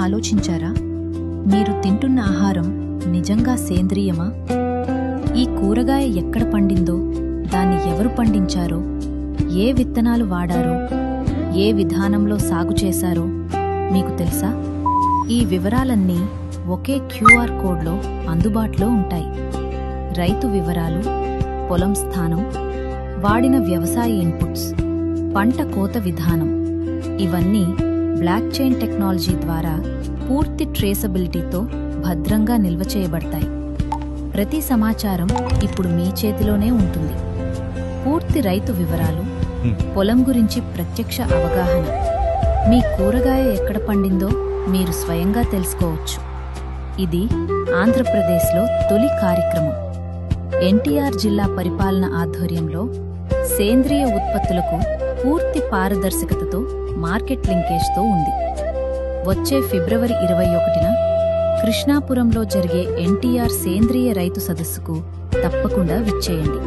ఆలోచించారా? మీరు తింటున్న ఆహారం నిజంగా సేంద్రియమా? ఈ కూరగాయ ఎక్కడ పండిందో, దాన్ని ఎవరు పండించారో, ఏ విత్తనాలు వాడారో, ఏ విధానంలో సాగు చేశారో మీకు తెలుసా? ఈ వివరాలన్నీ ఒకే క్యూఆర్ కోడ్లో అందుబాటులో ఉంటాయి. రైతు వివరాలు, పొలం స్థానం, వాడిన వ్యవసాయ ఇన్పుట్స్, పంట కోత విధానం ఇవన్నీ బ్లాక్ చైన్ టెక్నాలజీ ద్వారా పూర్తి ట్రేసబిలిటీతో భద్రంగా నిల్వ చేయబడతాయి. ప్రతి సమాచారం ఇప్పుడు మీ చేతిలోనే ఉంటుంది. పూర్తి రైతు వివరాలు, పొలం గురించి ప్రత్యక్ష అవగాహన, మీ కూరగాయ ఎక్కడ పండిందో మీరు స్వయంగా తెలుసుకోవచ్చు. ఇది ఆంధ్రప్రదేశ్లో తొలి కార్యక్రమం. ఎన్టీఆర్ జిల్లా పరిపాలన ఆధ్వర్యంలో సేంద్రియ ఉత్పత్తులకు పూర్తి పారదర్శకతతో మార్కెట్ లింకేజ్తో ఉంది. వచ్చే ఫిబ్రవరి 21న కృష్ణాపురంలో జరిగే ఎన్టీఆర్ సేంద్రియ రైతు సదస్సుకు తప్పకుండా విచ్చేయండి.